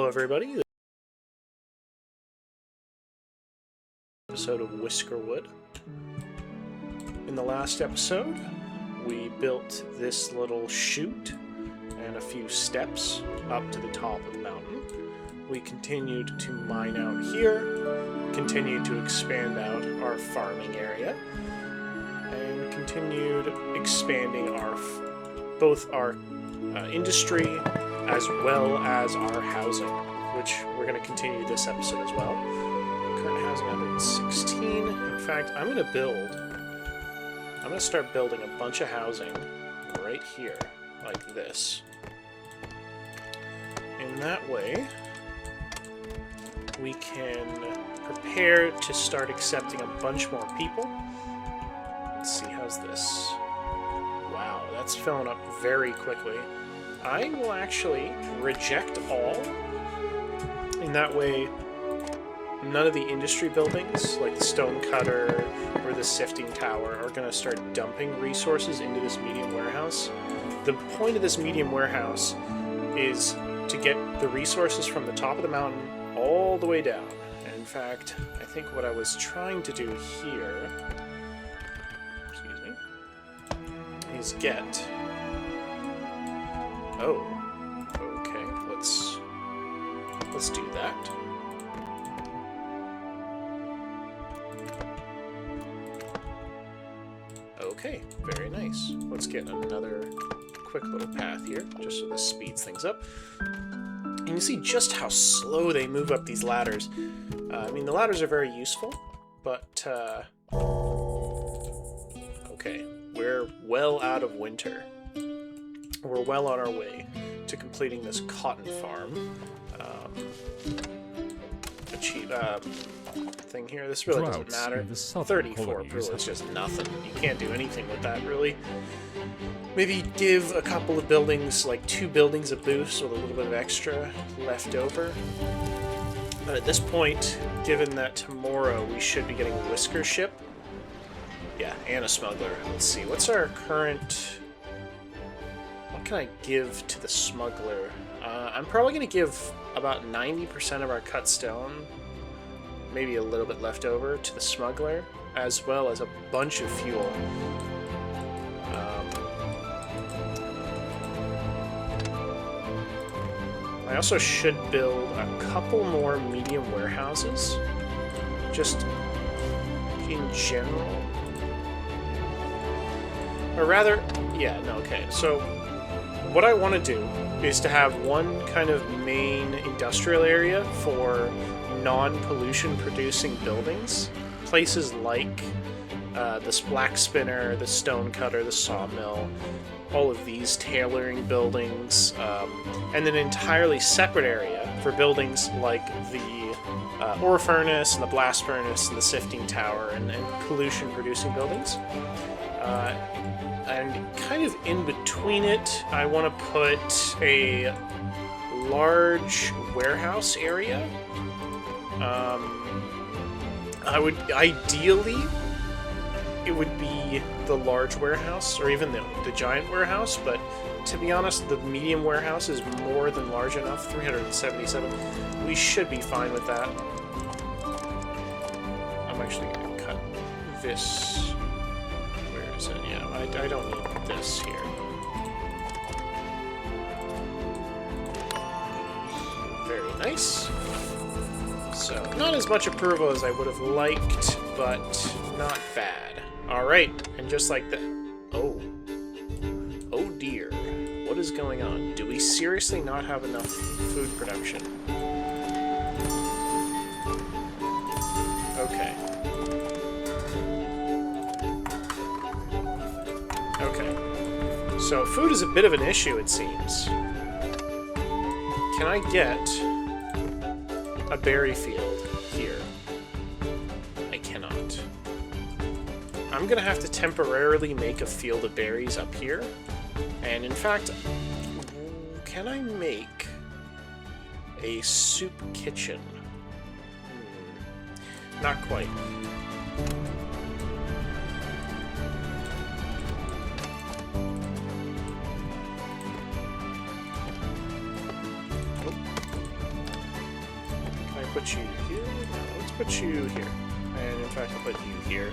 Hello everybody, this episode of Whiskerwood. In the last episode, we built this little chute and a few steps up to the top of the mountain. We continued to mine out here, continued to expand out our farming area, and continued expanding both our industry as well as our housing, which we're going to continue this episode as well. Current housing 116. In fact, I'm going to start building a bunch of housing right here, like this. In that way, we can prepare to start accepting a bunch more people. Let's see, how's this? Wow, that's filling up very quickly. I will actually reject all. In that way, none of the industry buildings, like the stone cutter or the sifting tower, are going to start dumping resources into this medium warehouse. The point of this medium warehouse is to get the resources from the top of the mountain all the way down. And in fact, I think what I was trying to do here, is get... Oh, okay, let's do that. Okay, very nice. Let's get another quick little path here, just so this speeds things up. And you see just how slow they move up these ladders. I mean, the ladders are very useful, but, okay, we're well out of winter. We're well on our way to completing this cotton farm thing here. This really doesn't matter. 34 approval is just nothing. You can't do anything with that, really. Maybe give a couple of buildings, like 2 buildings a boost with a little bit of extra left over. But at this point, given that tomorrow we should be getting a whisker ship, yeah, and a smuggler. Let's see, what's our current... What can I give to the smuggler? I'm probably going to give about 90% of our cut stone, maybe a little bit left over, to the smuggler, as well as a bunch of fuel. I also should build a couple more medium warehouses, just in general. Or rather, yeah, no, okay, so what I want to do is to have one kind of main industrial area for non-pollution producing buildings. Places like this black spinner, the stone cutter, the sawmill, all of these tailoring buildings, and then an entirely separate area for buildings like the ore furnace and the blast furnace and the sifting tower and pollution producing buildings. And kind of in between it, I want to put a large warehouse area. Ideally, it would be the large warehouse, or even the giant warehouse, but to be honest, the medium warehouse is more than large enough, 377. We should be fine with that. I'm actually going to cut this. Where is it? Yeah, I don't need this here. Very nice. So, not as much approval as I would have liked, but not bad. Alright, and just like that... Oh. Oh dear. What is going on? Do we seriously not have enough food production? Okay. Okay. So, food is a bit of an issue, it seems. Can I get a berry field here? I cannot. I'm gonna have to temporarily make a field of berries up here. And in fact, can I make a soup kitchen? Not quite. put you here. No, let's put you here. And in fact, I'll put you here.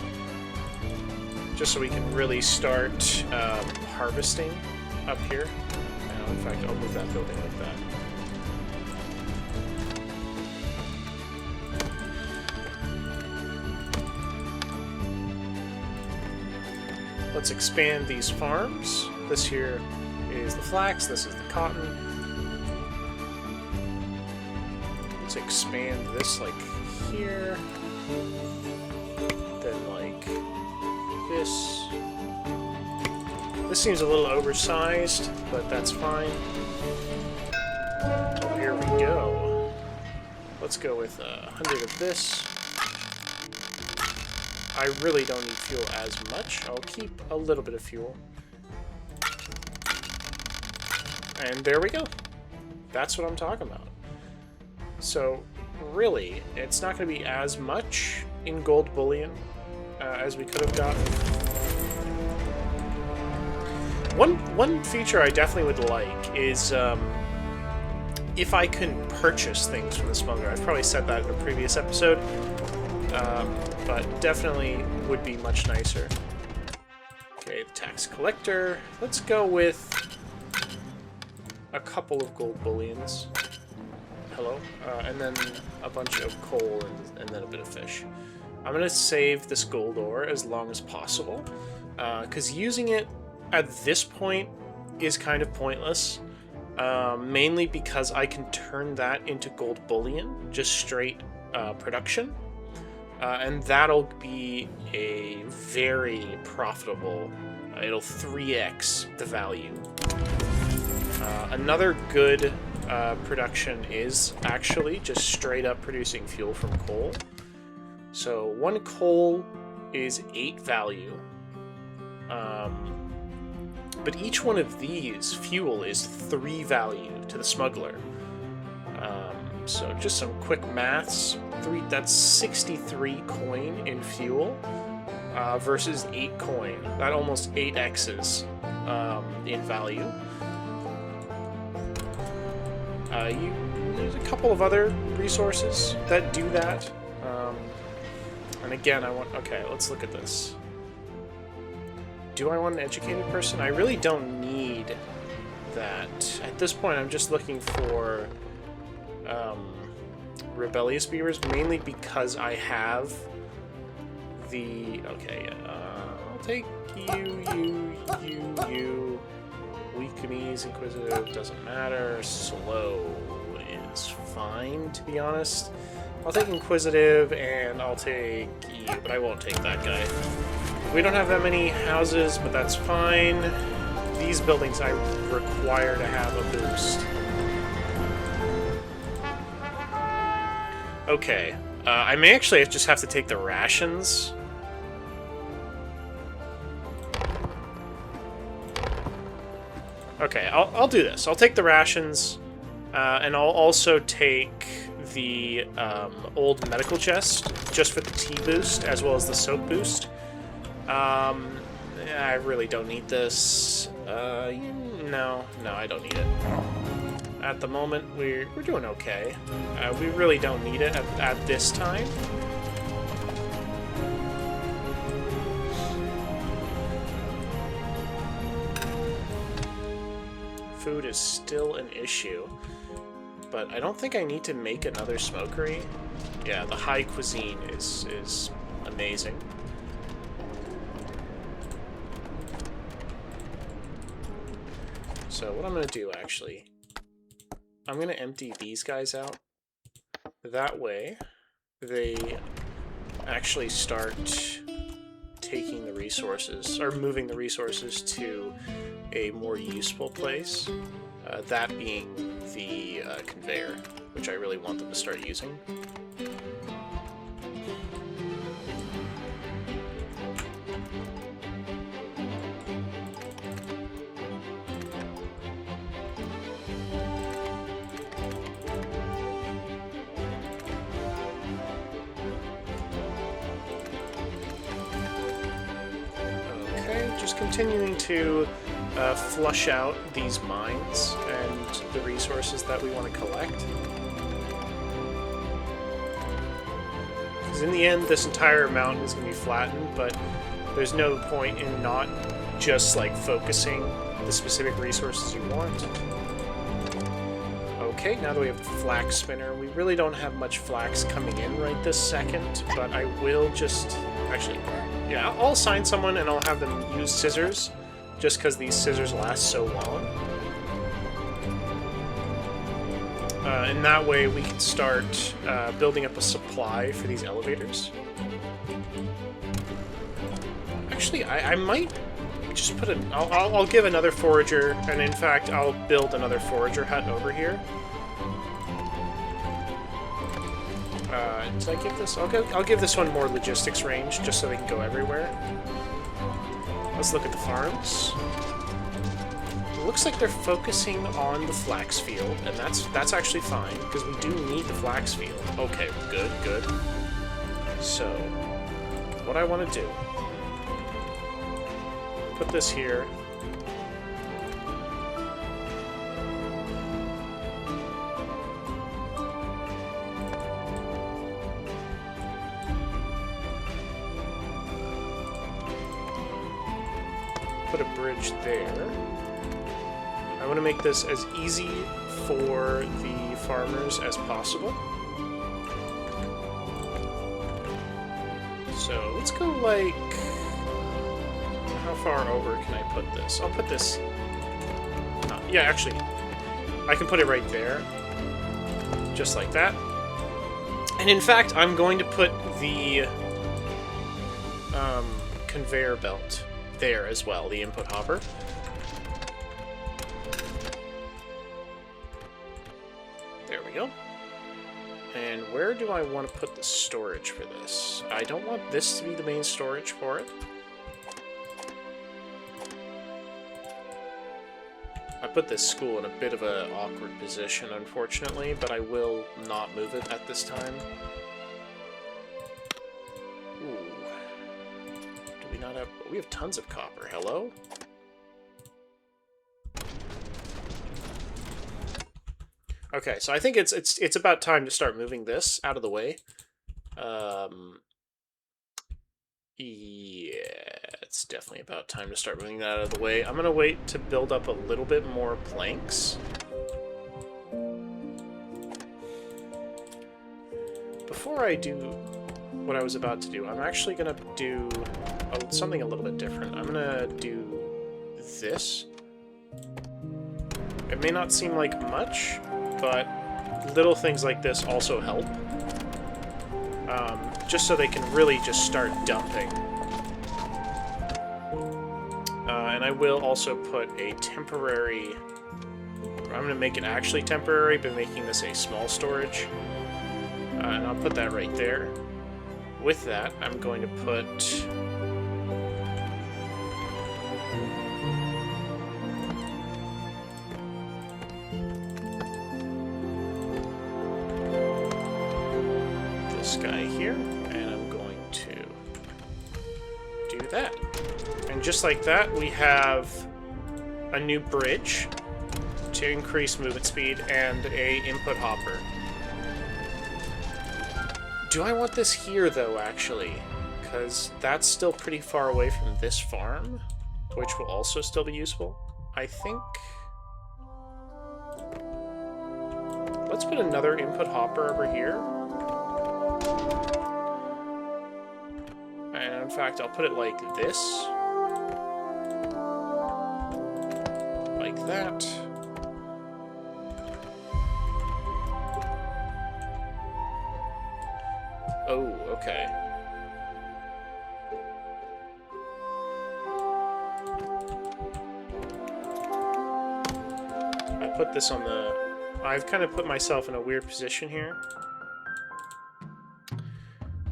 Just so we can really start harvesting up here. In fact, I'll move that building like that. Let's expand these farms. This here is the flax, this is the cotton. Let's expand this like here. Then like this. This seems a little oversized, but that's fine. Oh, here we go. Let's go with 100 of this. I really don't need fuel as much. I'll keep a little bit of fuel. And there we go. That's what I'm talking about. So, really, it's not going to be as much in gold bullion as we could have gotten. One feature I definitely would like is if I can purchase things from the smuggler. I've probably said that in a previous episode, but definitely would be much nicer. Okay, the tax collector. Let's go with a couple of gold bullions. Hello. And then a bunch of coal and then a bit of fish. I'm going to save this gold ore as long as possible, because using it at this point is kind of pointless, mainly because I can turn that into gold bullion, just straight production, and that'll be a very profitable, it'll 3x the value. Another good production is actually just straight up producing fuel from coal. So 1 coal is 8 value. But each one of these fuel is 3 value to the smuggler. So just some quick maths. That's 63 coin in fuel versus 8 coin. That almost 8x's in value. There's a couple of other resources that do that. And again, okay, let's look at this. Do I want an educated person? I really don't need that. At this point, I'm just looking for rebellious beavers, mainly because I have the... Okay, I'll take you. Weakness, inquisitive, doesn't matter. Slow is fine, to be honest. I'll take inquisitive, and I'll take you, but I won't take that guy. We don't have that many houses, but that's fine. These buildings I require to have a boost. Okay, I may actually just have to take the rations. Okay, I'll do this. I'll take the rations, and I'll also take the old medical chest, just for the tea boost, as well as the soap boost. I really don't need this. No, I don't need it. At the moment, we're doing okay. We really don't need it at this time. Food is still an issue, but I don't think I need to make another smokery. Yeah, the high cuisine is amazing. So what I'm going to do, actually, I'm going to empty these guys out. That way, they actually start taking the resources, or moving the resources to a more useful place, that being the conveyor, which I really want them to start using. Just continuing to flush out these mines and the resources that we want to collect. Because in the end, this entire mountain is going to be flattened, but there's no point in not just, like, focusing the specific resources you want. Okay, now that we have the flax spinner, we really don't have much flax coming in right this second, but I will just... Actually, yeah, I'll assign someone and I'll have them use scissors, just because these scissors last so long. And that way we can start building up a supply for these elevators. Actually, I might just put an... I'll give another forager, and in fact, I'll build another forager hut over here. Did I give this? I'll give this one more logistics range, just so they can go everywhere. Let's look at the farms. It looks like they're focusing on the flax field, and that's actually fine, because we do need the flax field. Okay, good, good. So, what I want to do... Put this here. Put a bridge there. I want to make this as easy for the farmers as possible. So let's go like... How far over can I put this? I'll put this... yeah, actually, I can put it right there. Just like that. And in fact, I'm going to put the conveyor belt there as well, the input hopper. There we go. And where do I want to put the storage for this? I don't want this to be the main storage for it. I put this school in a bit of an awkward position, unfortunately, but I will not move it at this time. Ooh. Do we not have... We have tons of copper. Hello? Okay, so I think it's about time to start moving this out of the way. Yeah, it's definitely about time to start moving that out of the way. I'm gonna wait to build up a little bit more planks. Before I do what I was about to do, I'm actually gonna do something a little bit different. I'm gonna do this. It may not seem like much, but little things like this also help. Just so they can really just start dumping. And I will also put a temporary... I'm going to make it actually temporary by making this a small storage. And I'll put that right there. With that, I'm going to put... this guy here, and I'm going to do that. And just like that, we have a new bridge to increase movement speed and a input hopper. Do I want this here, though, actually? Because that's still pretty far away from this farm, which will also still be useful. I think... Let's put another input hopper over here. And in fact, I'll put it like this. Like that. Oh, okay. I put this on the... I've kind of put myself in a weird position here.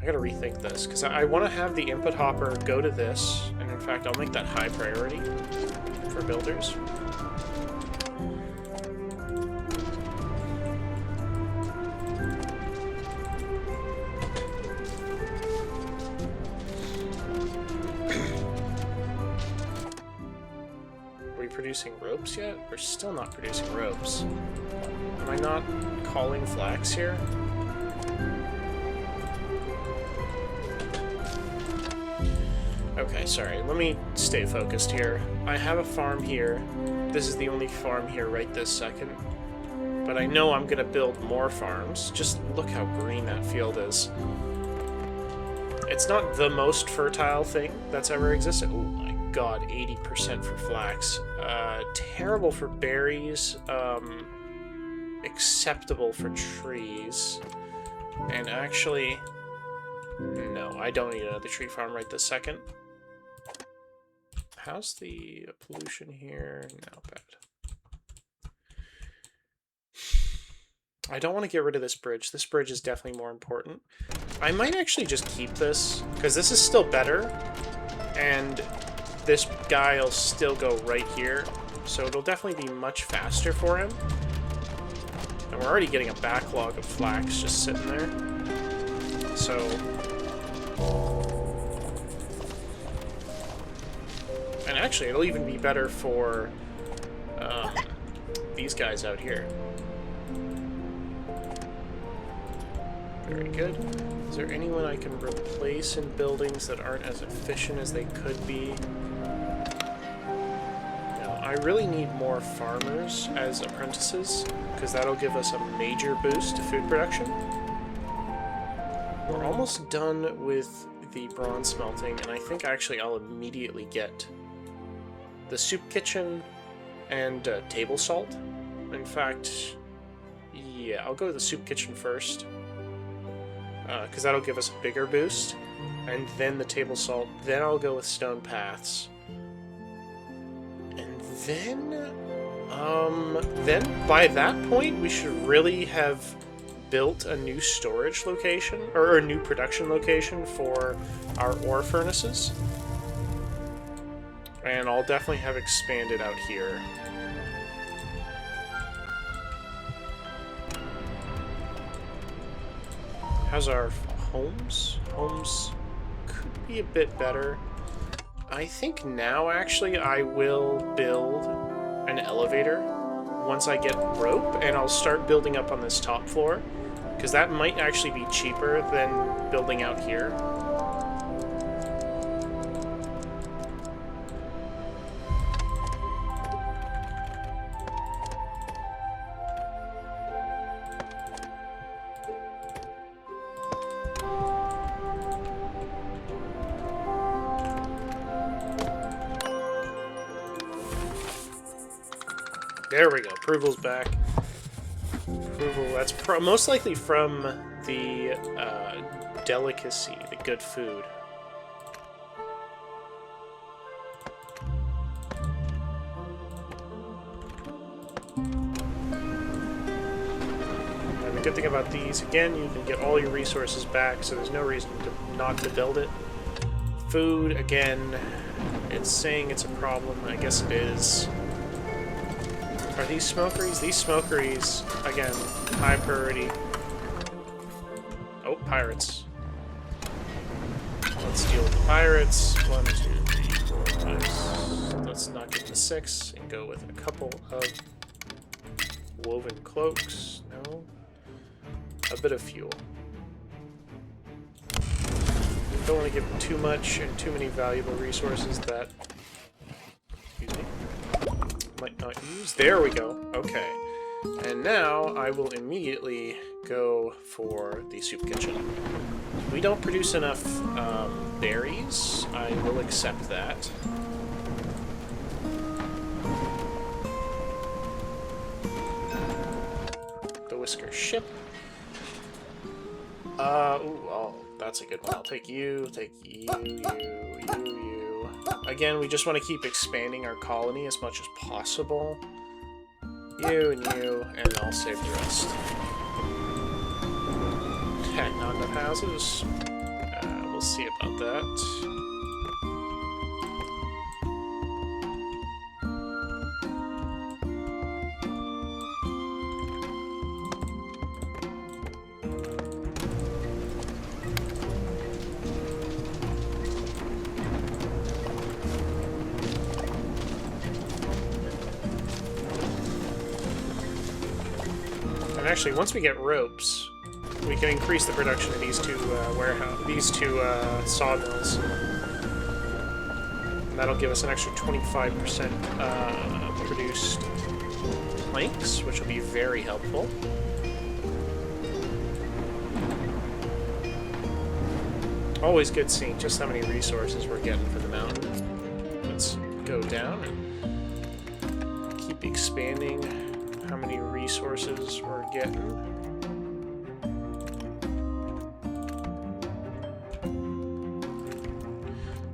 I gotta rethink this, because I want to have the input hopper go to this, and in fact, I'll make that high priority for builders. Are we producing ropes yet? We're still not producing ropes. Am I not calling flax here? Okay, sorry. Let me stay focused here. I have a farm here. This is the only farm here right this second. But I know I'm gonna build more farms. Just look how green that field is. It's not the most fertile thing that's ever existed. Oh my god, 80% for flax. Terrible for berries. Acceptable for trees. And actually... no, I don't need another tree farm right this second. How's the pollution here? Not bad. I don't want to get rid of this bridge. This bridge is definitely more important. I might actually just keep this, because this is still better, and this guy will still go right here, so it'll definitely be much faster for him. And we're already getting a backlog of flax just sitting there. So... and actually, it'll even be better for these guys out here. Very good. Is there anyone I can replace in buildings that aren't as efficient as they could be? No, I really need more farmers as apprentices, because that'll give us a major boost to food production. We're almost done with the bronze smelting, and I think actually I'll immediately get the soup kitchen and table salt. In fact, yeah, I'll go with the soup kitchen first, because that'll give us a bigger boost, and then the table salt. Then I'll go with stone paths, and then by that point we should really have built a new storage location, or a new production location for our ore furnaces. And I'll definitely have expanded out here. How's our homes? Homes could be a bit better. I think now, actually, I will build an elevator once I get rope, and I'll start building up on this top floor, because that might actually be cheaper than building out here. There we go. Approval's back. Approval. That's most likely from the delicacy, the good food. And the good thing about these, again, you can get all your resources back, so there's no reason not to build it. Food, again, it's saying it's a problem. I guess it is. Are these smokeries? These smokeries, again, high priority. Oh, pirates. Let's deal with the pirates. 1, 2, 3, 4, 5. Let's not get to 6 and go with a couple of woven cloaks. No. A bit of fuel. Don't want to give them too much and too many valuable resources that... excuse me. Might not use. There we go. Okay. And now I will immediately go for the soup kitchen. If we don't produce enough berries, I will accept that. The Whisker ship. Ooh, oh, that's a good one. I'll take you, you. Again, we just want to keep expanding our colony as much as possible. You and you, and I'll save the rest. Not enough houses. We'll see about that. Actually, once we get ropes, we can increase the production of these two sawmills. That'll give us an extra 25% produced planks, which will be very helpful. Always good seeing just how many resources we're getting for the mountain. Let's go down and keep expanding how many resources we're getting.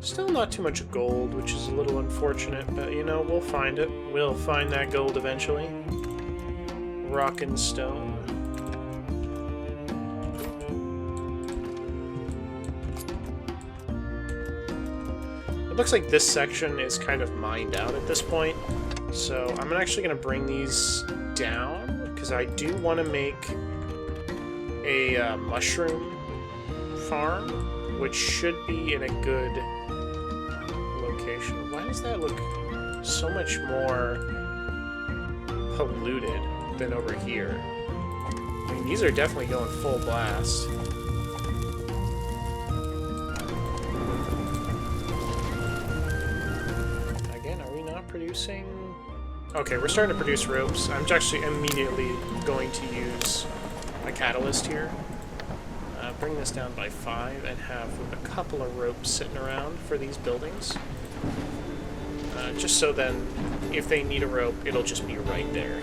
Still not too much gold, which is a little unfortunate, but you know, we'll find it. We'll find that gold eventually. Rock and stone. It looks like this section is kind of mined out at this point, so I'm actually going to bring these down, because I do want to make a mushroom farm, which should be in a good location. Why does that look so much more polluted than over here? I mean, these are definitely going full blast. Again, are we not producing? Okay, we're starting to produce ropes. I'm actually immediately going to use a catalyst here. Bring this down by 5 and have a couple of ropes sitting around for these buildings. Just so then, if they need a rope, it'll just be right there.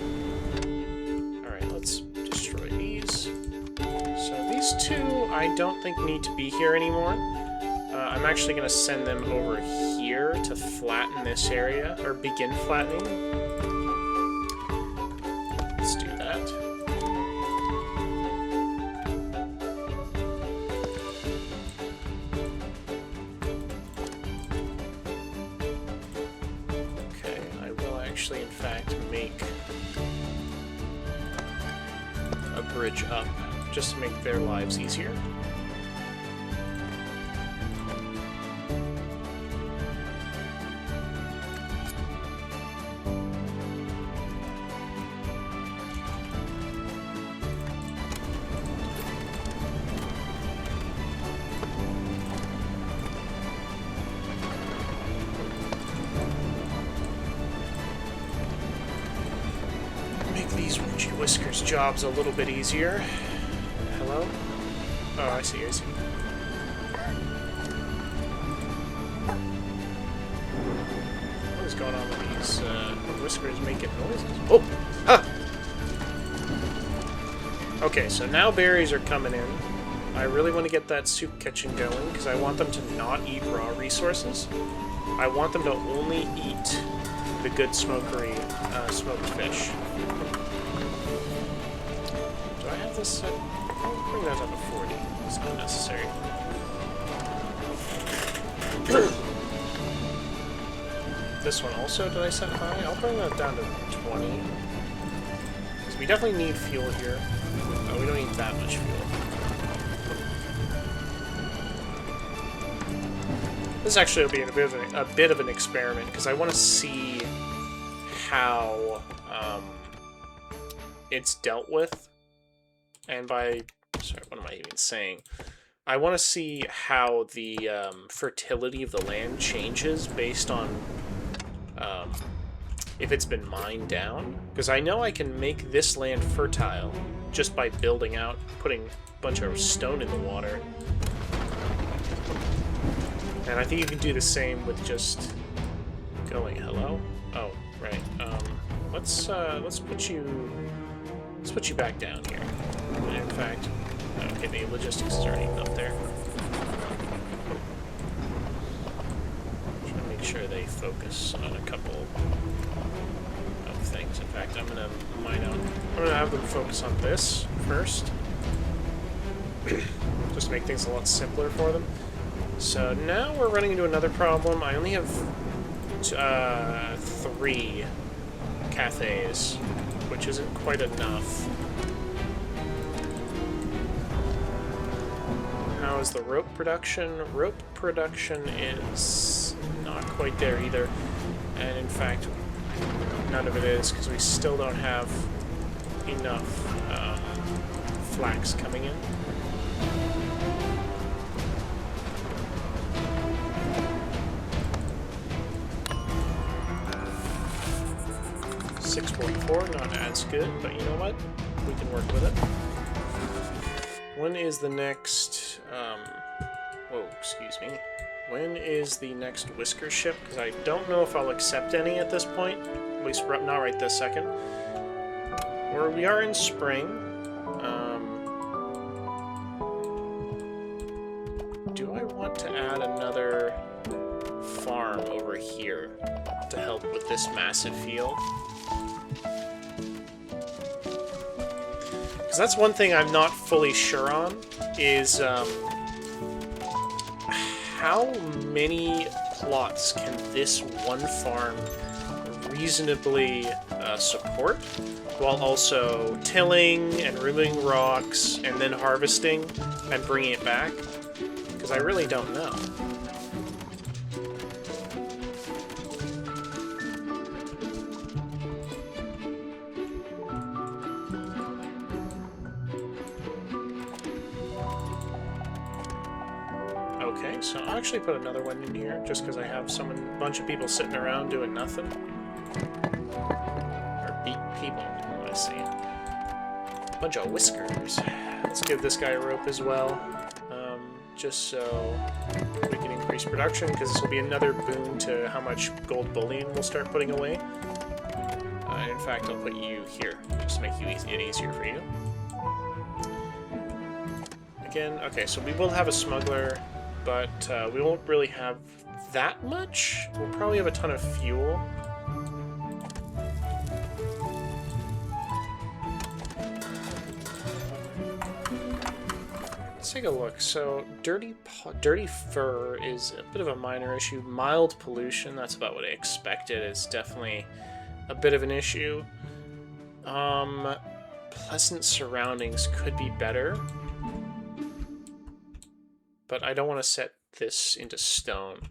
Alright, let's destroy these. So these two, I don't think need to be here anymore. I'm actually going to send them over here to flatten this area, or begin flattening. Let's do that. In fact, make a bridge up just to make their lives easier. Whisker's job's a little bit easier. Hello? Oh, I see, I see. What is going on with these Whiskers making noises? Oh! Ha! Okay, so now berries are coming in. I really want to get that soup kitchen going, because I want them to not eat raw resources. I want them to only eat the good smoked fish. This, I'll bring that down to 40. It's not necessary. This one also, did I set high? I'll bring that down to 20. Because we definitely need fuel here. Oh, we don't need that much fuel. This actually will be a bit of an experiment, because I want to see how it's dealt with. And by, sorry, what am I even saying? I want to see how the fertility of the land changes based on if it's been mined down. Because I know I can make this land fertile just by building out, putting a bunch of stone in the water. And I think you can do the same with just going, hello? Oh, right. Let's put you back down here. In fact, okay, the logistics is already up there. Trying to make sure they focus on a couple of things. In fact, I'm gonna have them focus on this first, just to make things a lot simpler for them. So now we're running into another problem. I only have 3 cafes, which isn't quite enough. How is the rope production? Rope production is not quite there either. And in fact, none of it is, because we still don't have enough flax coming in. 644, not as good, but you know what? We can work with it. When is the next... whoa, excuse me. When is the next Whisker ship? Because I don't know if I'll accept any at this point. At least not right this second. We are in spring. Do I want to add another farm over here to help with this massive field? Because that's one thing I'm not fully sure on, is how many plots can this one farm reasonably support, while also tilling and removing rocks and then harvesting and bringing it back? Because I really don't know. Okay, so I'll actually put another one in here, just because I have a bunch of people sitting around doing nothing. Or people, I see. Bunch of whiskers. Let's give this guy a rope as well, just so we can increase production, because this will be another boon to how much gold bullion we'll start putting away. In fact, I'll put you here, just to make it easier for you. Again, okay, so we will have a smuggler, but we won't really have that much. We'll probably have a ton of fuel. Let's take a look. So, dirty fur is a bit of a minor issue. Mild pollution, that's about what I expected, is definitely a bit of an issue. Pleasant surroundings could be better. But I don't want to set this into stone.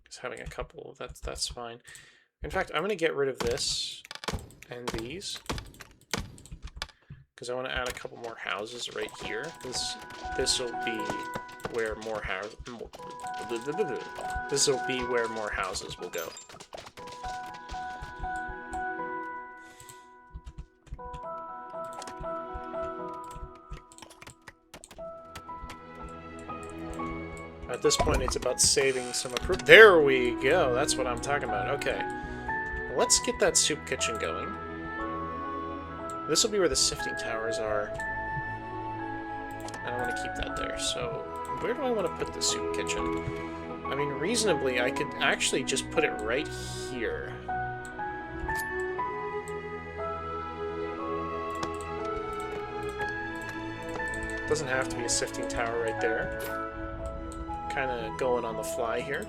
Just having a couple, that's fine. In fact, I'm going to get rid of this and these, because I want to add a couple more houses right here. This will be where more houses will go. At this point, it's about saving some approval. There we go. That's what I'm talking about. Okay. Let's get that soup kitchen going. This will be where the sifting towers are. And I want to keep that there. So, where do I want to put the soup kitchen? I mean, reasonably, I could actually just put it right here. Doesn't have to be a sifting tower right there. Kind of going on the fly here.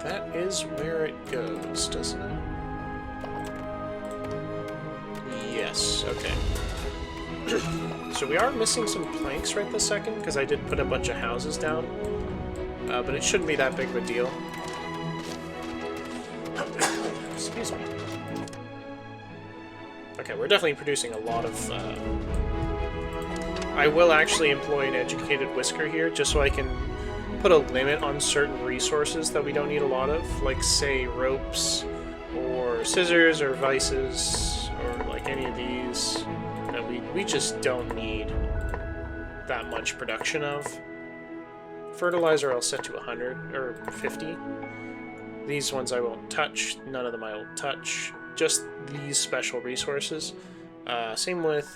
That is where it goes, doesn't it? Yes, okay. So we are missing some planks right this second, because I did put a bunch of houses down. But it shouldn't be that big of a deal. Excuse me. Okay, we're definitely producing a lot of... I will actually employ an educated whisker here, just so I can put a limit on certain resources that we don't need a lot of, like, say, ropes, or scissors, or vices, or, like, any of these that we just don't need that much production of. Fertilizer I'll set to 100, or 50. These ones I won't touch, none of them I will touch. Just these special resources. Same with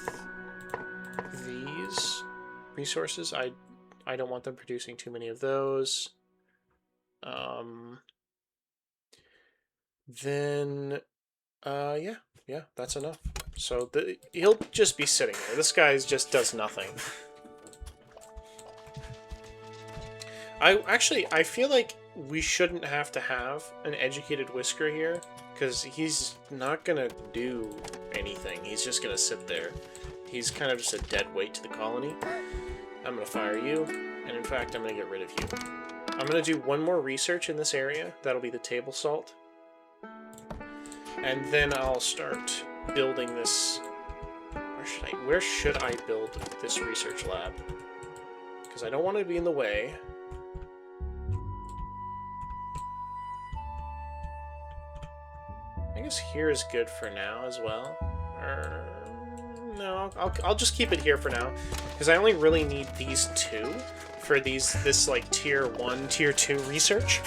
these resources. I don't want them producing too many of those. Yeah, that's enough. So he'll just be sitting there. This guy just does nothing. I feel like we shouldn't have to have an educated whisker here, because he's not gonna do anything. He's just gonna sit there. He's kind of just a dead weight to the colony. I'm gonna fire you, and in fact, I'm gonna get rid of you. I'm gonna do one more research in this area. That'll be the table salt. And then I'll start building this... Where should I build this research lab? Because I don't want to be in the way. I guess here is good for now as well. No, I'll just keep it here for now, because I only really need these two for this like tier 1, tier 2 research.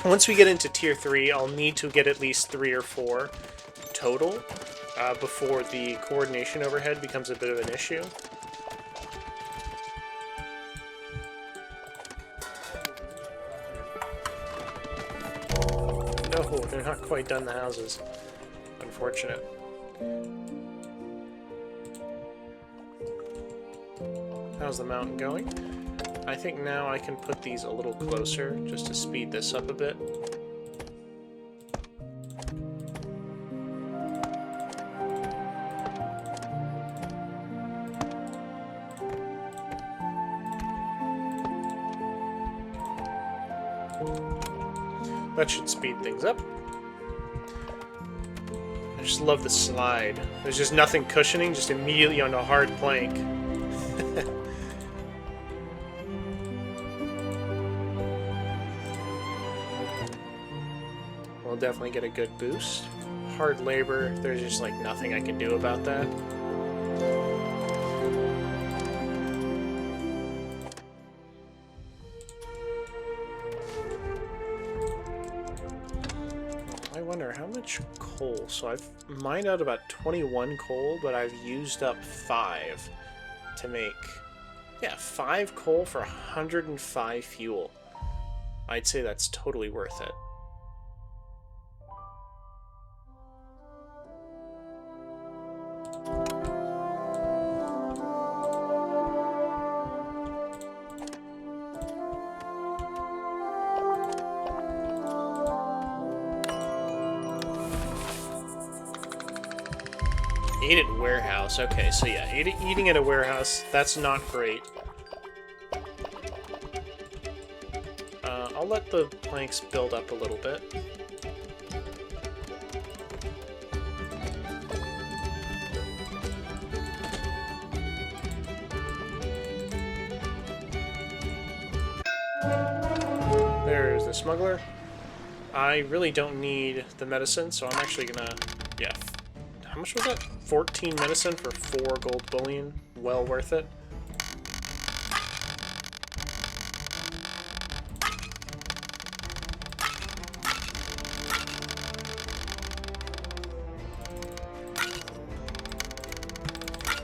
Once we get into tier 3, I'll need to get at least 3 or 4 total before the coordination overhead becomes a bit of an issue. No, they're not quite done the houses. Unfortunate. How's the mountain going? I think now I can put these a little closer just to speed this up a bit. That should speed things up. I just love the slide. There's just nothing cushioning, just immediately on a hard plank. We'll definitely get a good boost. Hard labor, there's just like nothing I can do about that. I wonder how much coal. So I've mined out about 21 coal, but I've used up 5 to make, yeah, 5 coal for 105 fuel. I'd say that's totally worth it. Ate at warehouse. Okay, so yeah, eating at a warehouse, that's not great. I'll let the planks build up a little bit. There's the smuggler. I really don't need the medicine, so I'm actually gonna, yeah. How much was that? 14 medicine for 4 gold bullion. Well worth it.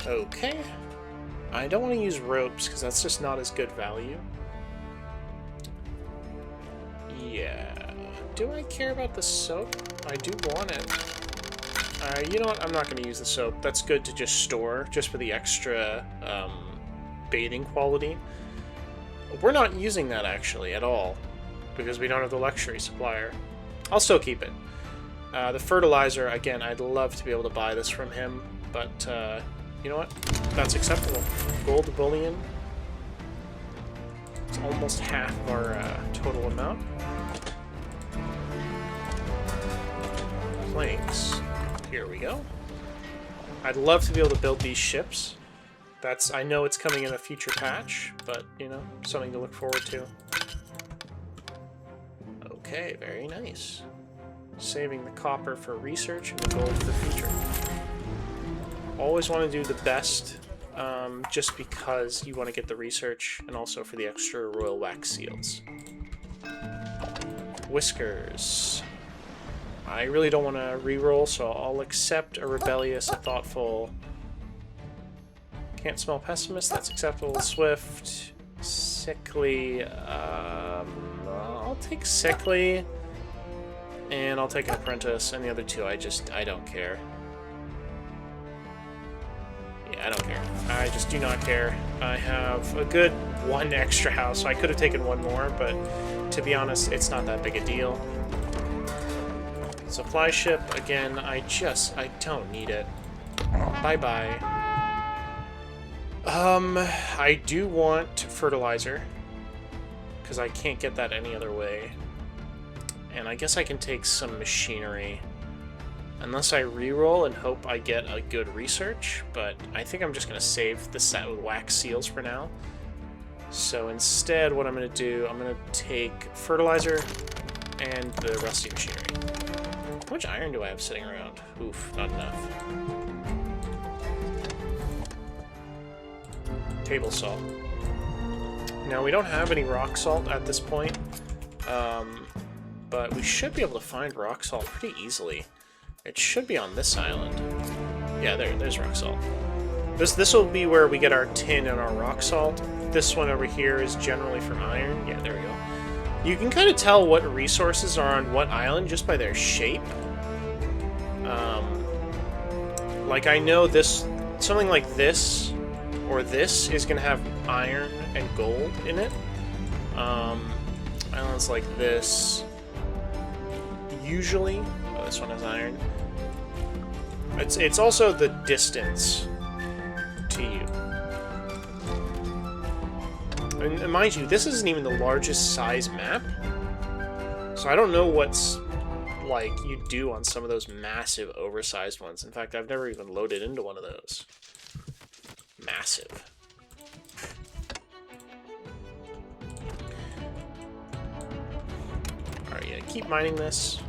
Okay. I don't want to use ropes because that's just not as good value. Yeah. Do I care about the soap? I do want it. You know what? I'm not going to use the soap. That's good to just store, just for the extra bathing quality. We're not using that, actually, at all, because we don't have the luxury supplier. I'll still keep it. The fertilizer, again, I'd love to be able to buy this from him, but you know what? That's acceptable. Gold bullion. It's almost half of our total amount. Planks. Here we go. I'd love to be able to build these ships. I know it's coming in a future patch, but, you know, something to look forward to. Okay, very nice. Saving the copper for research and the gold for the future. Always want to do the best, just because you want to get the research and also for the extra royal wax seals. Whiskers. I really don't want to reroll, so I'll accept a rebellious, a thoughtful. Can't smell pessimist, that's acceptable. Swift. Sickly. I'll take sickly. And I'll take an apprentice, and the other two I don't care. Yeah, I don't care. I just do not care. I have a good 1 extra house, so I could have taken 1 more, but to be honest, it's not that big a deal. Supply ship, again, I don't need it. Bye-bye. I do want fertilizer, because I can't get that any other way. And I guess I can take some machinery. Unless I reroll and hope I get a good research, but I think I'm just going to save the set with wax seals for now. So instead, what I'm going to do, I'm going to take fertilizer and the rusty machinery. much iron do I have sitting around? Oof, not enough. Table salt. Now, we don't have any rock salt at this point, but we should be able to find rock salt pretty easily. It should be on this island. Yeah, there's rock salt. This will be where we get our tin and our rock salt. This one over here is generally from iron. Yeah, there we go. You can kind of tell what resources are on what island just by their shape. Like, I know this, something like this, or this, is going to have iron and gold in it. Islands like this, usually, oh, this one has iron. It's also the distance to you. And mind you, this isn't even the largest size map, so I don't know what's like you do on some of those massive oversized ones. In fact, I've never even loaded into one of those. Massive. Alright, yeah, keep mining this.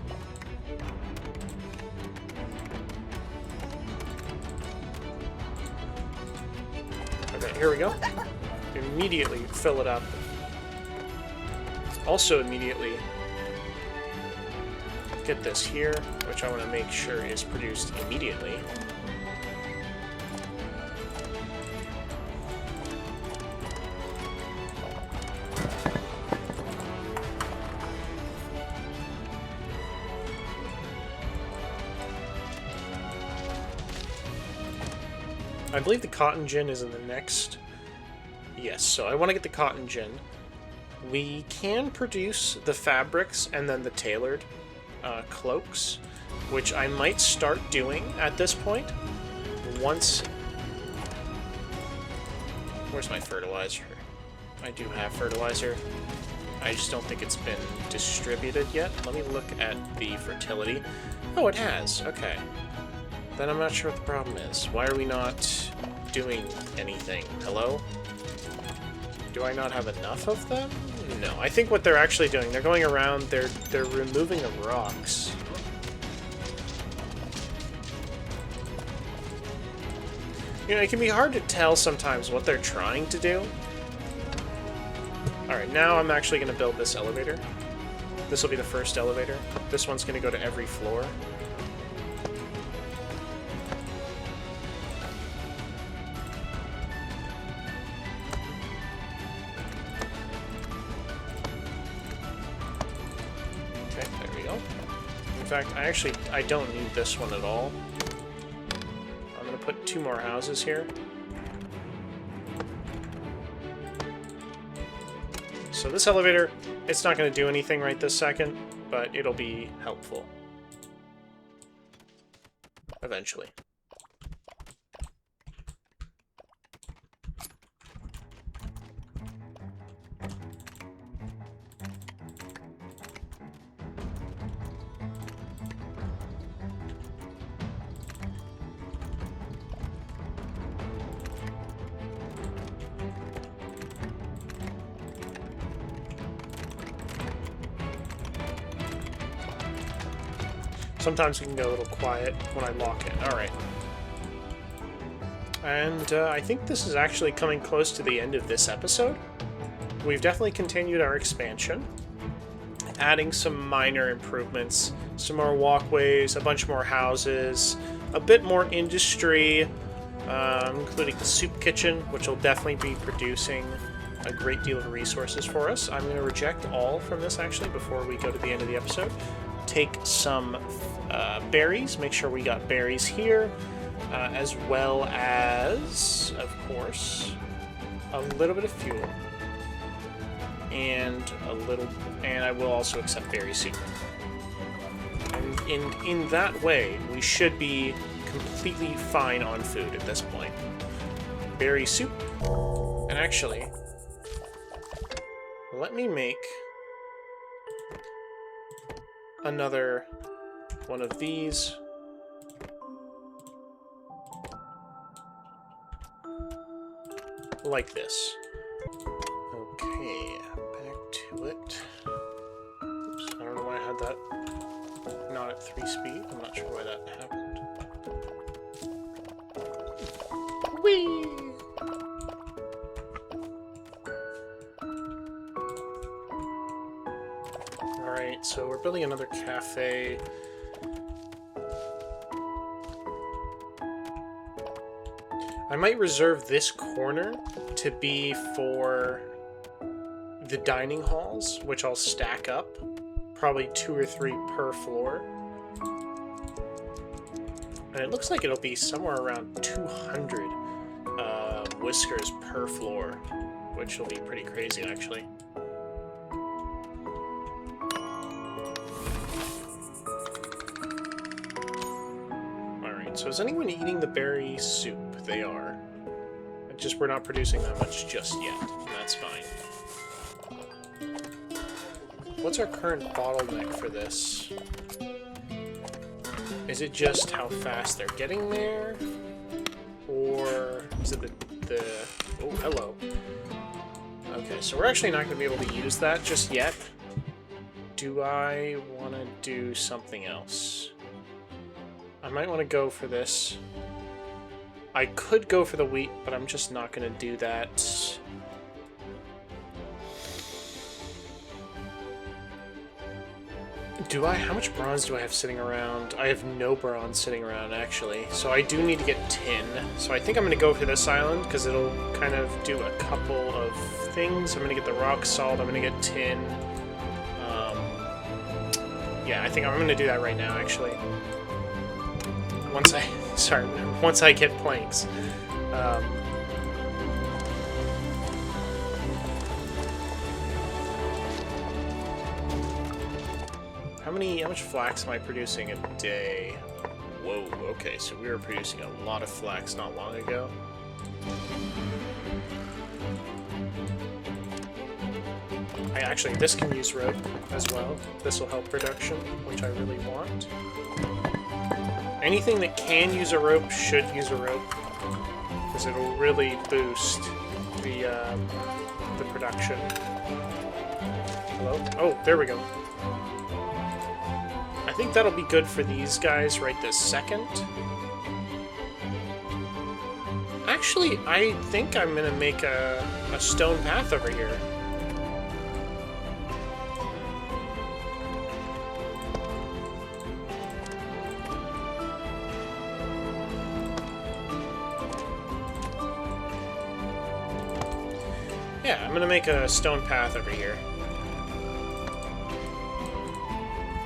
Okay, here we go. Immediately fill it up. Also immediately get this here, which I want to make sure is produced immediately. I believe the cotton gin is in the next... Yes, so I want to get the cotton gin. We can produce the fabrics and then the tailored cloaks, which I might start doing at this point. Once... Where's my fertilizer? I do have fertilizer. I just don't think it's been distributed yet. Let me look at the fertility. Oh, it has. Okay. Then I'm not sure what the problem is. Why are we not doing anything? Hello? Do I not have enough of them? No. I think what they're actually doing, they're going around, they're removing the rocks. You know, it can be hard to tell sometimes what they're trying to do. Alright, now I'm actually going to build this elevator. This will be the first elevator. This one's going to go to every floor. In fact, I don't need this one at all. I'm going to put 2 more houses here. So this elevator, it's not going to do anything right this second, but it'll be helpful. Eventually. Sometimes we can get a little quiet when I lock it. Alright. And I think this is actually coming close to the end of this episode. We've definitely continued our expansion, adding some minor improvements, some more walkways, a bunch more houses, a bit more industry, including the soup kitchen, which will definitely be producing a great deal of resources for us. I'm going to reject all from this, actually, before we go to the end of the episode. Take some berries, make sure we got berries here, as well as, of course, a little bit of fuel, and I will also accept berry soup. And in that way, we should be completely fine on food at this point. Berry soup, and actually, let me make another one of these. Like this. Okay, back to it. Oops, I don't know why I had that not at 3 speed. I'm not sure why that happened. Whee! Alright, so we're building another cafe. I might reserve this corner to be for the dining halls, which I'll stack up. Probably 2 or 3 per floor. And it looks like it'll be somewhere around 200 whiskers per floor, which will be pretty crazy, actually. Alright, so is anyone eating the berry soup? They are. Just we're not producing that much just yet, and that's fine. What's our current bottleneck for this? Is it just how fast they're getting there? Or is it the... Oh, hello. Okay, so we're actually not going to be able to use that just yet. Do I want to do something else? I might want to go for this. I could go for the wheat, but I'm just not going to do that. Do I? How much bronze do I have sitting around? I have no bronze sitting around, actually. So I do need to get tin. So I think I'm going to go for this island, because it'll kind of do a couple of things. I'm going to get the rock salt. I'm going to get tin. Yeah, I think I'm going to do that right now, actually. Once I get planks. How much flax am I producing a day? Whoa, okay, so we were producing a lot of flax not long ago. Actually, this can use rope as well. This will help production, which I really want. Anything that can use a rope should use a rope, because it'll really boost the production. Hello? Oh, there we go. I think that'll be good for these guys right this second. Actually, I think I'm gonna make a stone path over here. Yeah, I'm gonna make a stone path over here.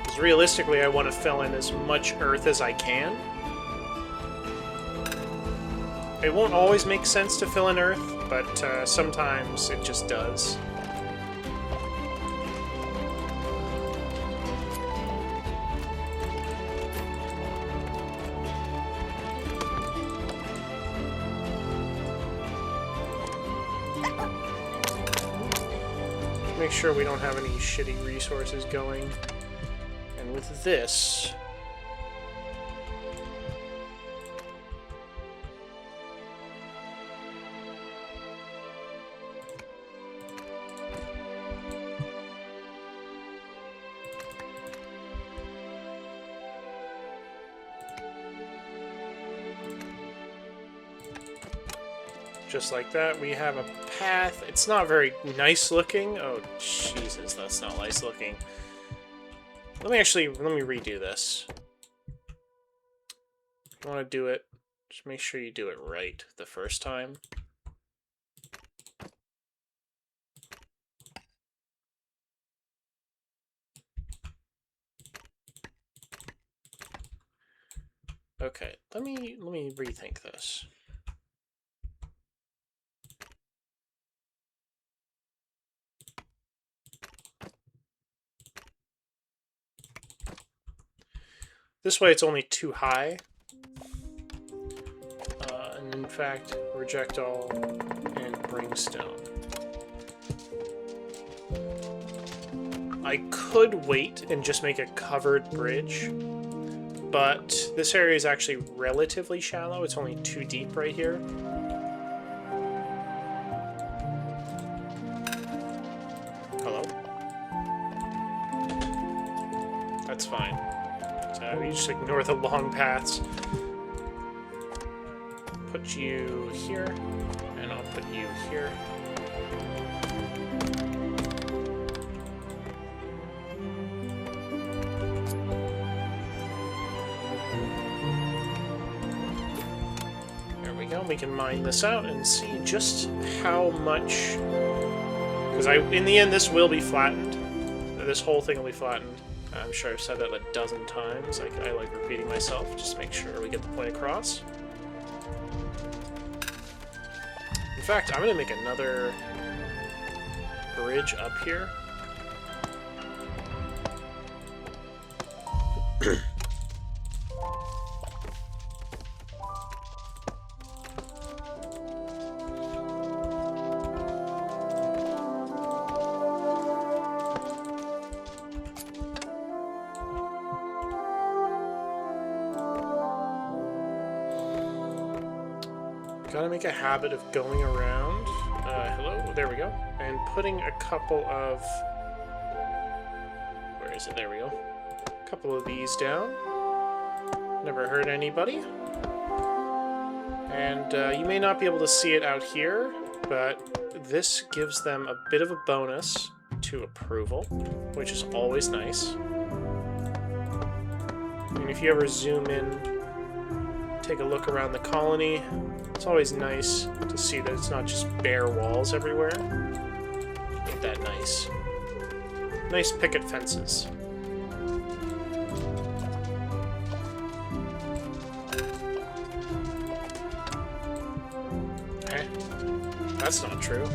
Because realistically, I want to fill in as much earth as I can. It won't always make sense to fill in earth, but sometimes it just does. Make sure we don't have any shitty resources going. And with this... just like that, we have a path. It's not very nice looking. Oh, Jesus, that's not nice looking. Let me redo this. If you want to do it, just make sure you do it right the first time. Okay, let me rethink this. This way it's only too high. And in fact, reject all and bring stone. I could wait and just make a covered bridge, but this area is actually relatively shallow. It's only 2 deep right here. Hello? That's fine. So you just ignore the long paths. Put you here, and I'll put you here. There we go. We can mine this out and see just how much. Because in the end, this will be flattened. This whole thing will be flattened. I'm sure I've said that a dozen times. I like repeating myself, just to make sure we get the point across. In fact, I'm going to make another bridge up here. Gotta make a habit of going around. Hello, there we go. And putting a couple of... Where is it? There we go. A couple of these down. Never hurt anybody. And you may not be able to see it out here, but this gives them a bit of a bonus to approval, which is always nice. And if you ever zoom in, take a look around the colony, it's always nice to see that it's not just bare walls everywhere. Ain't that nice? Nice picket fences. Eh, that's not true.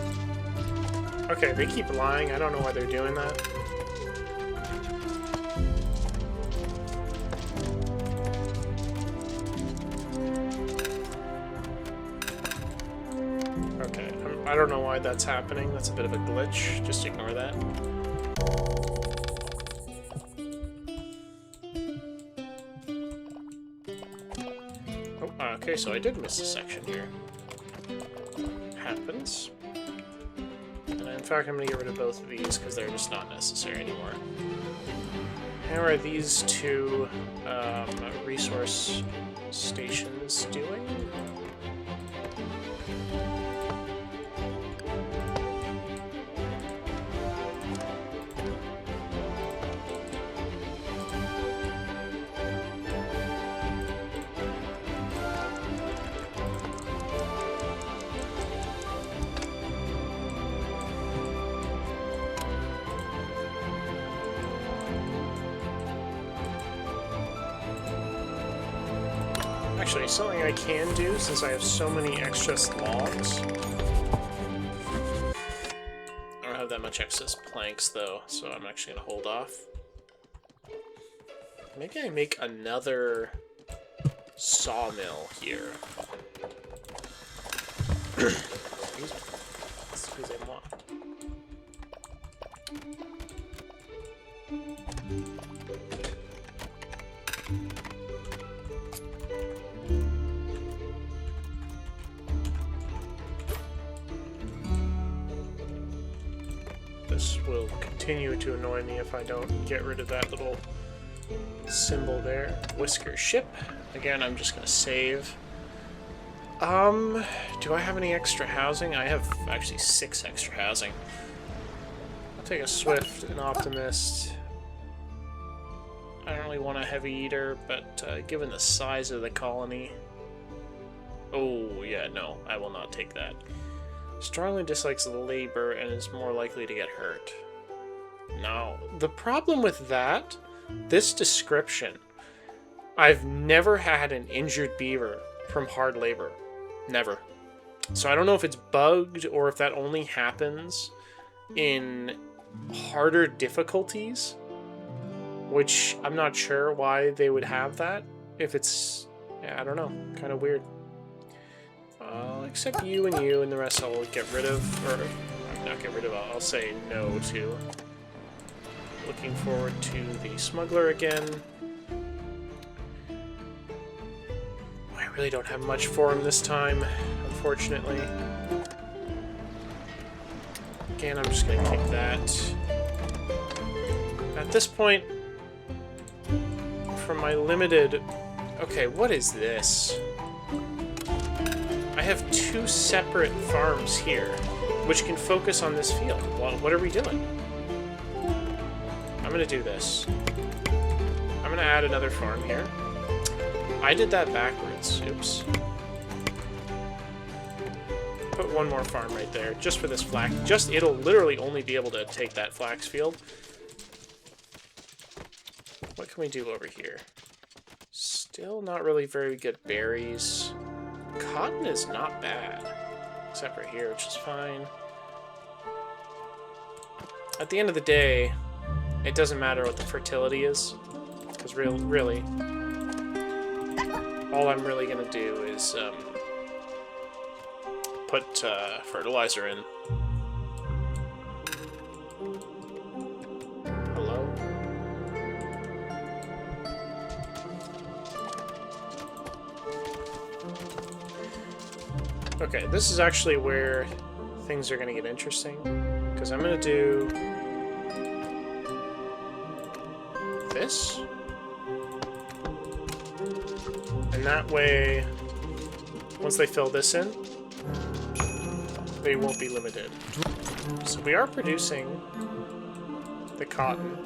Okay, they keep lying. I don't know why they're doing that. I don't know why that's happening. That's a bit of a glitch. Just ignore that. Oh, okay, so I did miss a section here. Happens. And in fact, I'm going to get rid of both of these because they're just not necessary anymore. How are these two resource stations doing? Actually, something I can do, since I have so many excess logs. I don't have that much excess planks, though, so I'm actually going to hold off. Maybe I make another sawmill here. Excusez-moi. This will continue to annoy me if I don't get rid of that little symbol there. Whisker ship. Again, I'm just going to save. Do I have any extra housing? I have actually 6 extra housing. I'll take a Swift, an Optimist. I don't really want a Heavy Eater, but given the size of the colony... Oh, yeah, no, I will not take that. Strongly dislikes labor and is more likely to get hurt. Now, the problem with that, this description, I've never had an injured beaver from hard labor. Never. So I don't know if it's bugged or if that only happens in harder difficulties, which I'm not sure why they would have that. If it's, yeah, I don't know, kind of weird. Except you, and the rest I'll get rid of, or not get rid of, I'll say no to. Looking forward to the smuggler again. I really don't have much for him this time, unfortunately. Again, I'm just going to kick that. At this point, from my limited... Okay, what is this? I have 2 separate farms here, which can focus on this field. Well, what are we doing? I'm gonna do this. I'm gonna add another farm here. I did that backwards. Oops. Put one more farm right there, just for this flax. It'll literally only be able to take that flax field. What can we do over here? Still not really very good berries. Cotton is not bad, except for here, which is fine. At the end of the day, it doesn't matter what the fertility is, because really, all I'm really gonna do is put fertilizer in. Hello? Okay, this is actually where things are going to get interesting, because I'm going to do this, and that way, once they fill this in, they won't be limited. So we are producing the cotton.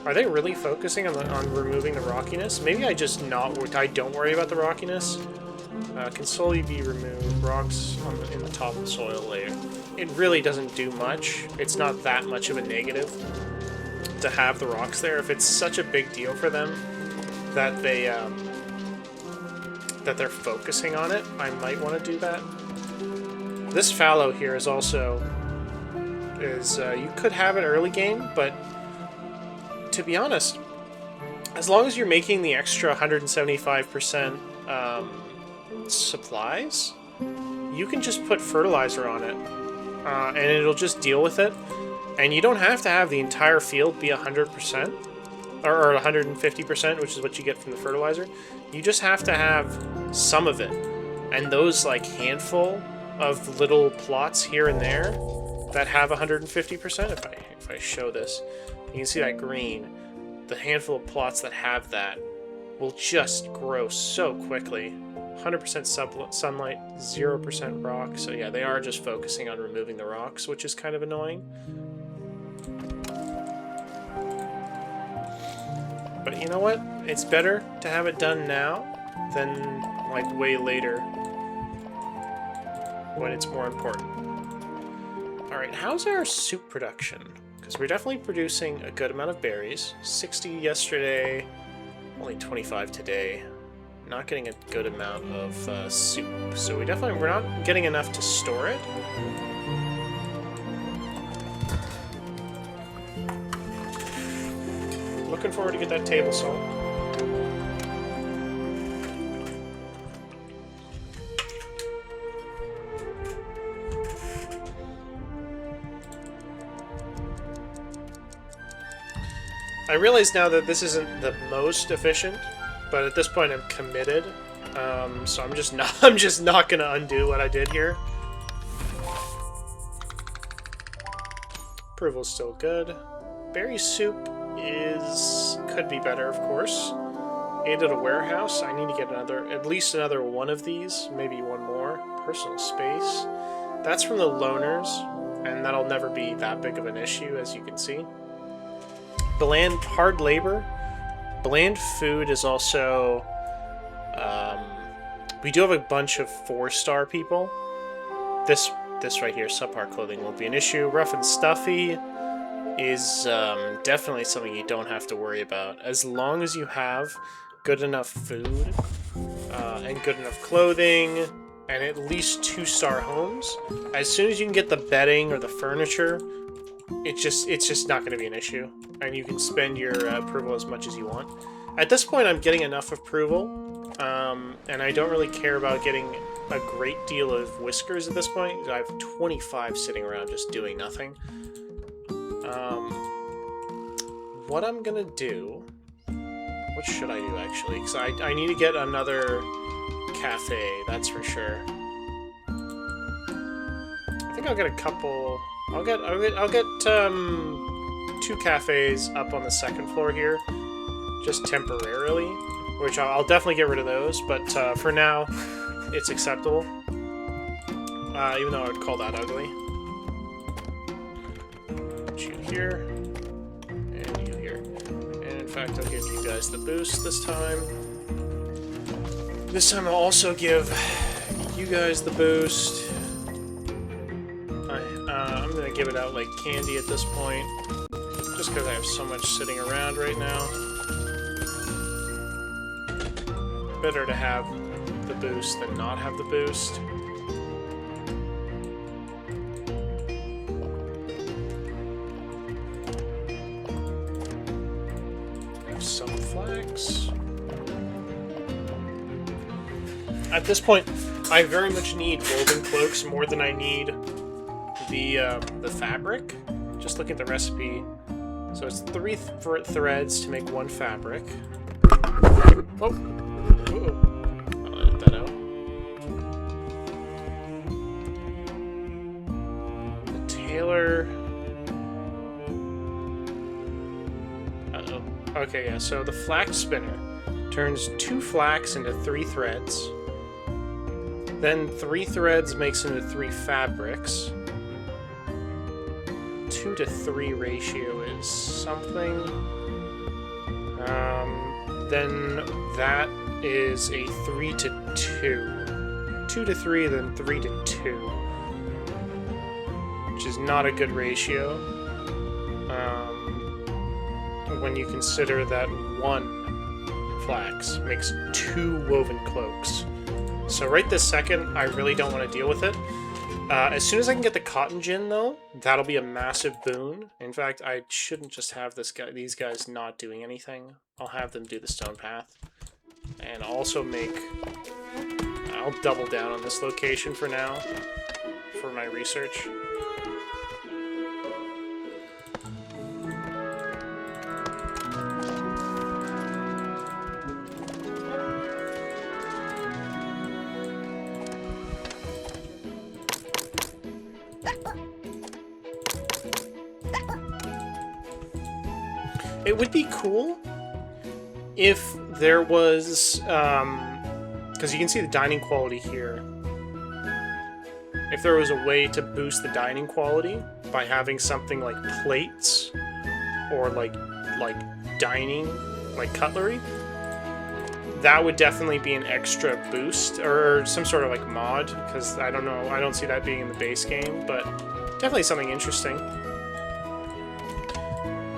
Are they really focusing on removing the rockiness? Maybe I don't worry about the rockiness. Can slowly be removed. Rocks in the top of the soil layer. It really doesn't do much. It's not that much of a negative to have the rocks there. If it's such a big deal for them that they're focusing on it, I might want to do that. This fallow here is also you could have it early game, but to be honest, as long as you're making the extra 175% supplies, you can just put fertilizer on it, and it'll just deal with it. And you don't have to have the entire field be 100%, or 150%, which is what you get from the fertilizer. You just have to have some of it. And those, like, handful of little plots here and there that have 150%, if I show this, you can see that green. The handful of plots that have that will just grow so quickly. 100% sunlight, 0% rock. So yeah, they are just focusing on removing the rocks, which is kind of annoying. But you know what? It's better to have it done now than, like, way later when it's more important. Alright, how's our soup production? Because we're definitely producing a good amount of berries. 60 yesterday, only 25 today. Not getting a good amount of soup. So we're not getting enough to store it. Looking forward to get that table salt. I realize now that this isn't the most efficient, but at this point I'm committed, so I'm just not gonna undo what I did here. Approval's still good. Berry soup could be better, of course. And at a warehouse, I need to get at least another one of these, maybe one more. Personal space. That's from the loners, and that'll never be that big of an issue, as you can see. Hard labor. Bland food is also... we do have a bunch of 4-star people. This right here, subpar clothing, won't be an issue. Rough and stuffy is definitely something you don't have to worry about. As long as you have good enough food and good enough clothing and at least 2-star homes, as soon as you can get the bedding or the furniture, it's just not going to be an issue, and you can spend your approval as much as you want. At this point, I'm getting enough approval, and I don't really care about getting a great deal of whiskers at this point. I have 25 sitting around just doing nothing. What I'm gonna do... What should I do, actually? Because I need to get another cafe, that's for sure. I think I'll get a couple... I'll get two cafes up on the second floor here, just temporarily, which I'll definitely get rid of those, but for now, it's acceptable. Even though I would call that ugly. Put you here, and you here. And in fact, I'll give you guys the boost this time. This time I'll also give you guys the boost. I'm gonna give it out like candy at this point, just because I have so much sitting around right now. Better to have the boost than not have the boost. Have some flags. At this point, I very much need woven cloaks more than I need the fabric. Just look at the recipe. So it's 3 threads to make 1 fabric. Oh! Uh-oh. I'll edit that out. The tailor... Uh-oh. Okay, yeah, so the flax spinner turns 2 flax into 3 threads. Then 3 threads makes into 3 fabrics. 2 to 3 ratio is something. Then that is a 3 to 2. 2 to 3, then 3 to 2. Which is not a good ratio. When you consider that 1 flax makes 2 woven cloaks. So right this second, I really don't want to deal with it. As soon as I can get the cotton gin, though, that'll be a massive boon. In fact, I shouldn't just have these guys not doing anything. I'll have them do the stone path. And I'll also I'll double down on this location for now, for my research. It would be cool if there was, because you can see the dining quality here. If there was a way to boost the dining quality by having something like plates or like dining, like cutlery, that would definitely be an extra boost or some sort of like mod, because I don't know, I don't see that being in the base game, but definitely something interesting.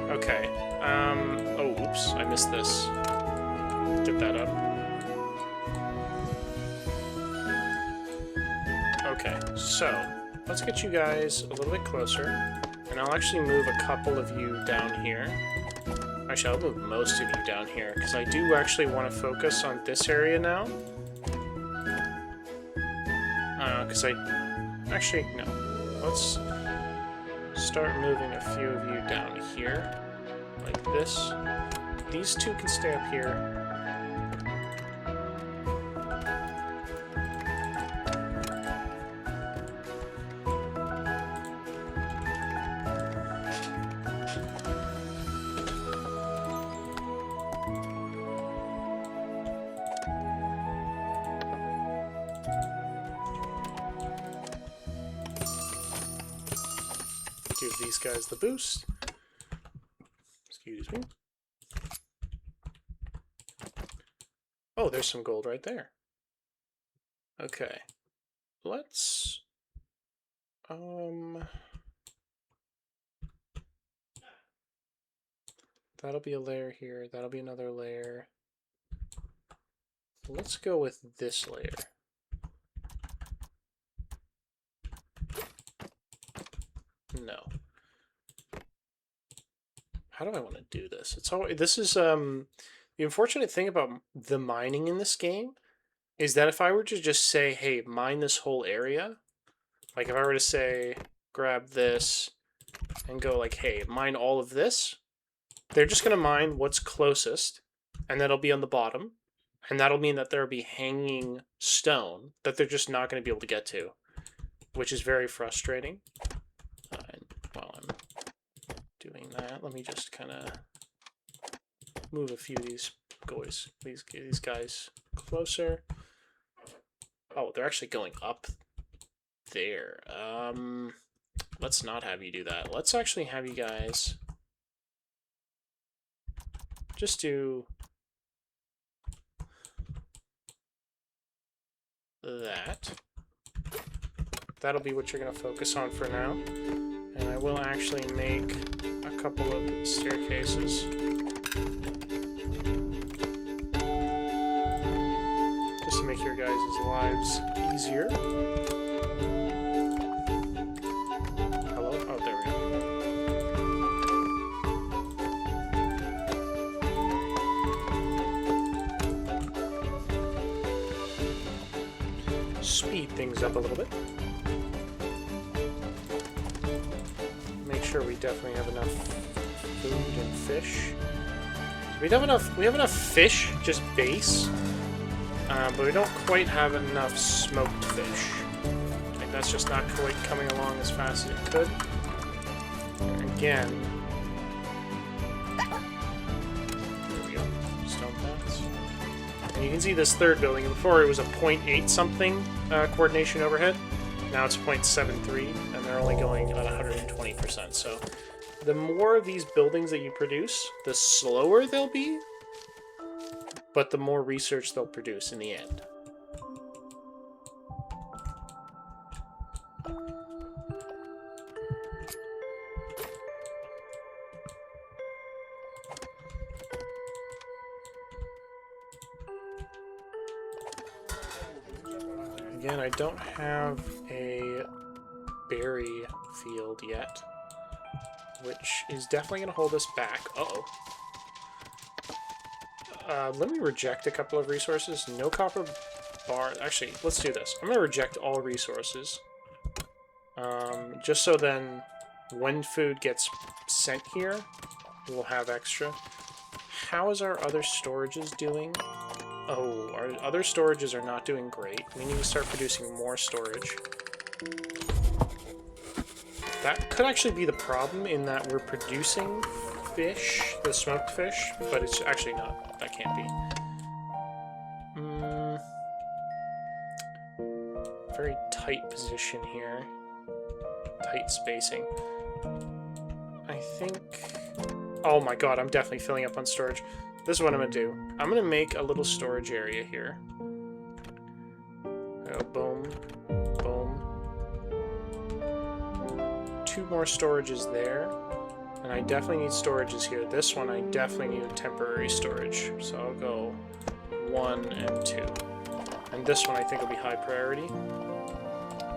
Okay. Oh, oops, I missed this. Get that up. Okay, so let's get you guys a little bit closer, and I'll actually move a couple of you down here. Actually, I'll move most of you down here, because I do actually want to focus on this area now. Because actually, no. Let's start moving a few of you down here. Like this. These 2 can stay up here. Give these guys the boost. Excuse me. Oh, there's some gold right there. Okay. Let's... That'll be a layer here. That'll be another layer. Let's go with this layer. No. How do I want to do this? It's always, this is the unfortunate thing about the mining in this game is that if I were to just say, hey, mine this whole area, like if I were to say, grab this and go like, hey, mine all of this, they're just going to mine what's closest, and that'll be on the bottom, and that'll mean that there'll be hanging stone that they're just not going to be able to get to, which is very frustrating. While I'm doing doing that. Let me just kind of move a few of these guys closer. Oh, they're actually going up there. Let's not have you do that. Let's actually have you guys just do that. That'll be what you're going to focus on for now. And I will actually make a couple of staircases. Just to make your guys' lives easier. Hello? Oh, there we go. Speed things up a little bit. Make sure we definitely have enough food and fish. We have enough fish, just base, but we don't quite have enough smoked fish. Like that's just not quite coming along as fast as it could. And again, there we go, stone paths. And you can see this third building. Before it was a 0.8 something coordination overhead. Now it's 0.73, and they're only going about 120%. So the more of these buildings that you produce, the slower they'll be, but the more research they'll produce in the end. Again, I don't have a berry field yet, which is definitely going to hold us back. Uh-oh. Let me reject a couple of resources. No copper bar. Actually, let's do this. I'm going to reject all resources. Just so then when food gets sent here, we'll have extra. How is our other storages doing? Oh, our other storages are not doing great. We need to start producing more storage. That could actually be the problem in that we're producing fish, the smoked fish, but it's actually not. That can't be. Very tight position here. Tight spacing. I think... Oh my god, I'm definitely filling up on storage. This is what I'm going to do. I'm going to make a little storage area here. Boom. Boom. 2 more storages there. And I definitely need storages here. This one I definitely need a temporary storage. So I'll go 1 and 2. And this one I think will be high priority.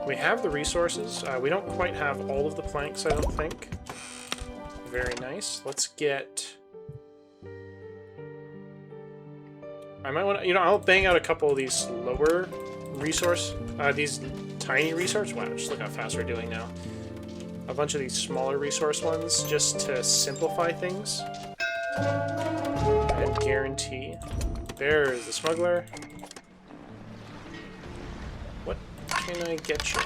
We have the resources. We don't quite have all of the planks, I don't think. Very nice. Let's get... I might want to, I'll bang out a couple of these lower resource, these tiny resource. Wow, just look how fast we're doing now. A bunch of these smaller resource ones just to simplify things and guarantee. There's the smuggler. What can I get you?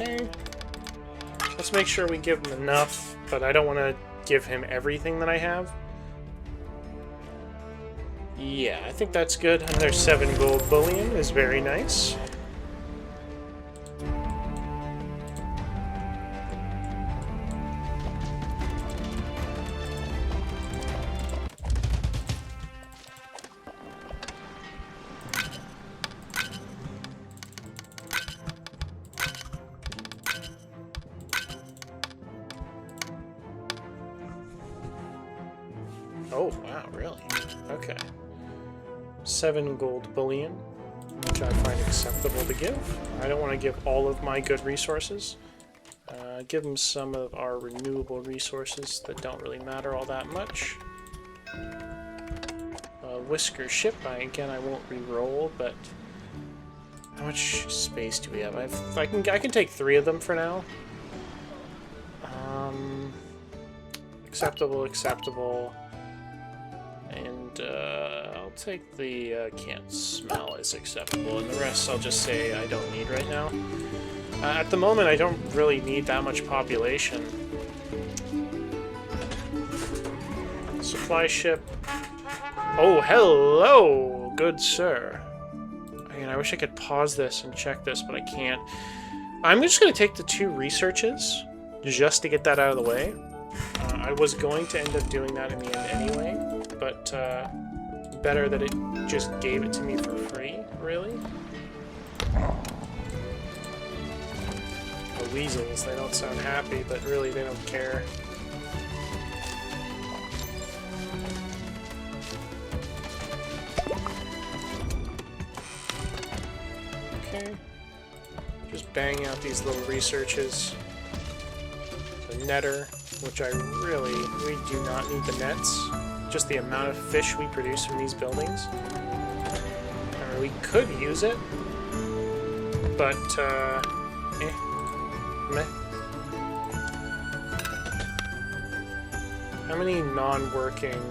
Okay. Let's make sure we give him enough, but I don't want to give him everything that I have. Yeah, I think that's good. Another 7 gold bullion is very nice. Oh, wow, really? Okay. 7 gold bullion, which I find acceptable to give. I don't want to give all of my good resources. Give them some of our renewable resources that don't really matter all that much. Whisker ship, again, I won't re-roll, but how much space do we have? I can take 3 of them for now. acceptable, acceptable. And I'll take the can't smell as acceptable, and the rest I'll just say I don't need right now. At the moment, I don't really need that much population. Supply ship. Oh, hello, good sir. Again, I wish I could pause this and check this, but I can't. I'm just going to take the 2 researches just to get that out of the way. I was going to end up doing that in the end anyway, but better that it just gave it to me for free, really. The weasels, they don't sound happy, but really they don't care. Okay. Just bang out these little researches. The netter, which we do not need the nets. Just the amount of fish we produce from these buildings. We could use it, but, meh. How many non-working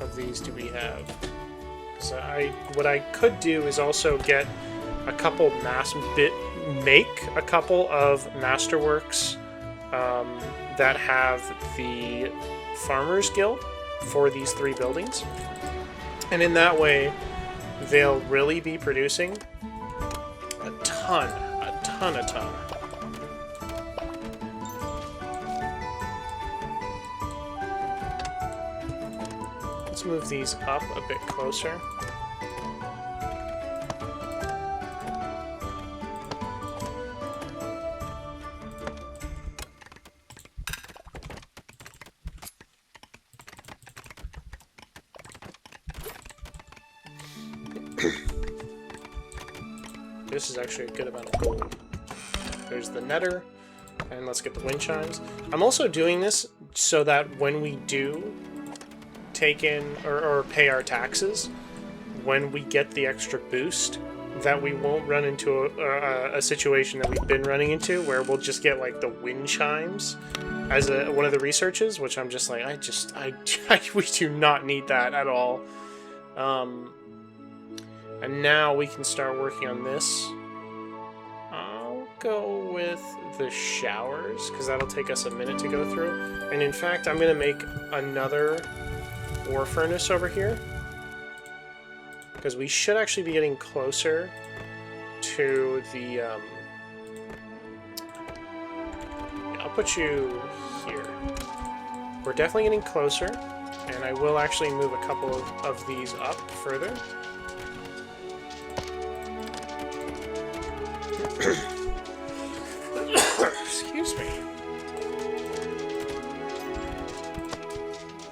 of these do we have? So what I could do is also get a couple make a couple of masterworks that have the Farmers Guild for these 3 buildings, and in that way they'll really be producing a ton. Let's move these up a bit closer. This is actually a good amount of gold. There's the netter, and let's get the wind chimes. I'm also doing this so that when we do take in or pay our taxes, when we get the extra boost, that we won't run into a situation that we've been running into where we'll just get like the wind chimes as one of the researches, which I'm just like, we do not need that at all. And now we can start working on this. I'll go with the showers, because that'll take us a minute to go through. And in fact, I'm going to make another ore furnace over here, because we should actually be getting closer to the... I'll put you here. We're definitely getting closer, and I will actually move a couple of these up further.